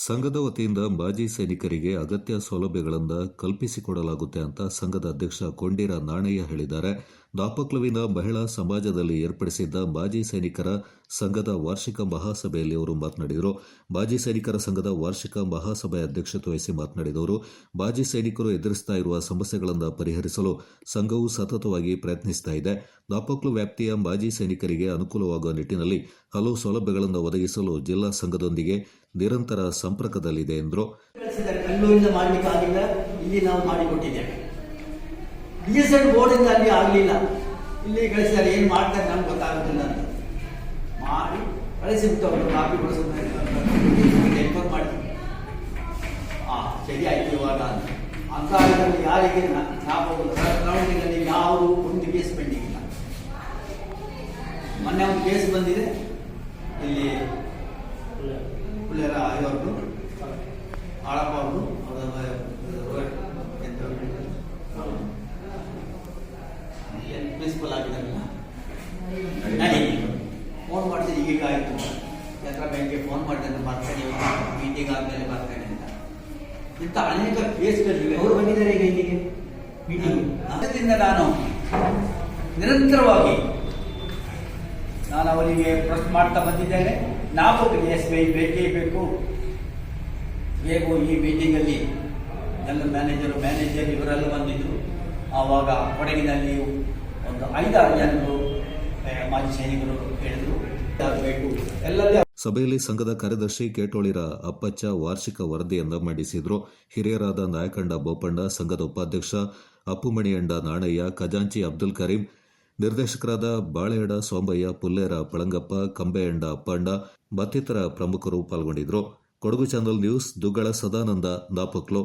ಸಂಘದ ವತಿಯಿಂದ ಮಾಜಿ ಸೈನಿಕರಿಗೆ ಅಗತ್ಯ ಸೌಲಭ್ಯಗಳನ್ನು ಕಲ್ಪಿಸಿಕೊಡಲಾಗುತ್ತೆ ಅಂತ ಸಂಘದ ಅಧ್ಯಕ್ಷ ಕೊಂಡಿರ ನಾಣಯ್ಯ ಹೇಳಿದ್ದಾರೆ. ದಾಪಕ್ಲುವಿನ ಮಹಿಳಾ ಸಮಾಜದಲ್ಲಿ ಏರ್ಪಡಿಸಿದ್ದ ಮಾಜಿ ಸೈನಿಕರ ಸಂಘದ ವಾರ್ಷಿಕ ಮಹಾಸಭೆಯಲ್ಲಿ ಅವರು ಮಾತನಾಡಿದರು. ಮಾಜಿ ಸೈನಿಕರ ಸಂಘದ ವಾರ್ಷಿಕ ಮಹಾಸಭೆ ಅಧ್ಯಕ್ಷತೆ ವಹಿಸಿ ಮಾತನಾಡಿದವರು, ಮಾಜಿ ಸೈನಿಕರು ಎದುರಿಸುತ್ತಾ ಇರುವ ಸಮಸ್ಯೆಗಳನ್ನು ಪರಿಹರಿಸಲು ಸಂಘವು ಸತತವಾಗಿ ಪ್ರಯತ್ನಿಸುತ್ತಾ ಇದೆ. ದಾಪಕ್ಲು ವ್ಯಾಪ್ತಿಯ ಮಾಜಿ ಸೈನಿಕರಿಗೆ ಅನುಕೂಲವಾಗುವ ನಿಟ್ಟಿನಲ್ಲಿ ಹಲವು ಸೌಲಭ್ಯಗಳನ್ನು ಒದಗಿಸಲು ಜಿಲ್ಲಾ ಸಂಘದೊಂದಿಗೆ ನಿರಂತರ ಸಂಪರ್ಕದಲ್ಲಿದೆ ಎಂದರು. ಕಲ್ಲೂರಿಂದ ಮಾಡಲಿಕ್ಕಾಗಿಲ್ಲ, ಇಲ್ಲಿ ನಾವು ಮಾಡಿಕೊಟ್ಟಿದ್ದೇವೆ. DSED ಬೋರ್ಡಿಂದ ಅಲ್ಲಿ ಆಗಲಿಲ್ಲ, ಇಲ್ಲಿ ಕಳಿಸಿದ್ದಾರೆ. ಏನು ಮಾಡ್ತಾರೆ ನಮ್ಗೆ ಗೊತ್ತಾಗುತ್ತಿಲ್ಲ ಅಂತ ಮಾಡಿ ಕಳಿಸಿಬಿಟ್ಟು ಕಾಪಿ ಎನ್ಕ್ವೈರ್ ಮಾಡಿ ಸರಿ ಆಯ್ತು ಇವಾಗ ಅಂತ ಯಾರಿಗೆ ನಾವು ಗ್ರೌಂಡಿನಲ್ಲಿ ಯಾವುದು ಒಂದು ಕೇಸ್ ಪೆಂಡಿಂಗ್ ಇಲ್ಲ. ಮೊನ್ನೆ ಒಂದು ಕೇಸ್ ಬಂದಿದೆ ಇಲ್ಲಿ ಪುಳ್ಳೆರ ಇವ್ರದ್ದು ಆಳಪ್ಪ ಅವ್ರದ್ದು ಪ್ರಿನ್ಸಿಪಲ್ ಆಗಿದ್ದಾರಲ್ಲ, ಫೋನ್ ಮಾಡ್ತೀನಿ ಈಗ ಆಯಿತು ಕೆನರಾ ಬ್ಯಾಂಕ್ಗೆ ಫೋನ್ ಮಾಡಿದ್ರೆ ಬರ್ತಾನೆ, ಮೀಟಿಂಗ್ ಆದಮೇಲೆ ಬರ್ತಾನೆ ಅಂತ. ಇಂಥ ಅನೇಕ ಕೇಸ್ಗಳಿವೆ. ಅವರು ಬಂದಿದ್ದಾರೆ ಈಗ ಇಲ್ಲಿಗೆ ಮೀಟಿಂಗ್. ಅದರಿಂದ ನಾನು ನಿರಂತರವಾಗಿ ಅವರಿಗೆ ಪ್ರಶ್ನೆ ಮಾಡ್ತಾ ಬಂದಿದ್ದೇನೆ. ನಾವು SBI ಬೇಕೇ ಬೇಕು, ಹೇಗೂ ಈ ಮೀಟಿಂಗಲ್ಲಿ ಎಲ್ಲ ಮ್ಯಾನೇಜರ್ ಇವರೆಲ್ಲ ಬಂದಿದ್ರು. ಆವಾಗ ಕೊಡಗಿನಲ್ಲಿ ಒಂದು 5-6 ಜನರು ಮಾಜಿ ಸೈನಿಕರು ಹೇಳಿದ್ರು ಬೇಕು ಎಲ್ಲದೇ. ಸಭೆಯಲ್ಲಿ ಸಂಘದ ಕಾರ್ಯದರ್ಶಿ ಕೇಟೋಳಿರ ಅಪ್ಪಚ್ಚ ವಾರ್ಷಿಕ ವರದಿಯನ್ನು ಮಂಡಿಸಿದರು. ಹಿರಿಯರಾದ ನಾಯಕಂಡ ಬೋಪಣ್ಣ, ಸಂಘದ ಉಪಾಧ್ಯಕ್ಷ ಅಪ್ಪುಮಣಿಯಂಡ ನಾಣಯ್ಯ, ಖಜಾಂಚಿ ಅಬ್ದುಲ್ ಕರೀಂ, ನಿರ್ದೇಶಕರಾದ ಬಾಳೆಯಡ ಸೋಂಬಯ್ಯ, ಪುಲ್ಲೇರ ಪಳಂಗಪ್ಪ, ಕಂಬೆಯಂಡ ಅಪ್ಪಣ್ಣ ಮತ್ತಿತರ ಪ್ರಮುಖರು ಪಾಲ್ಗೊಂಡಿದ್ದರು. Kodagu channel news, Duggala Sadananda, ದಾಪಕ್ಲು.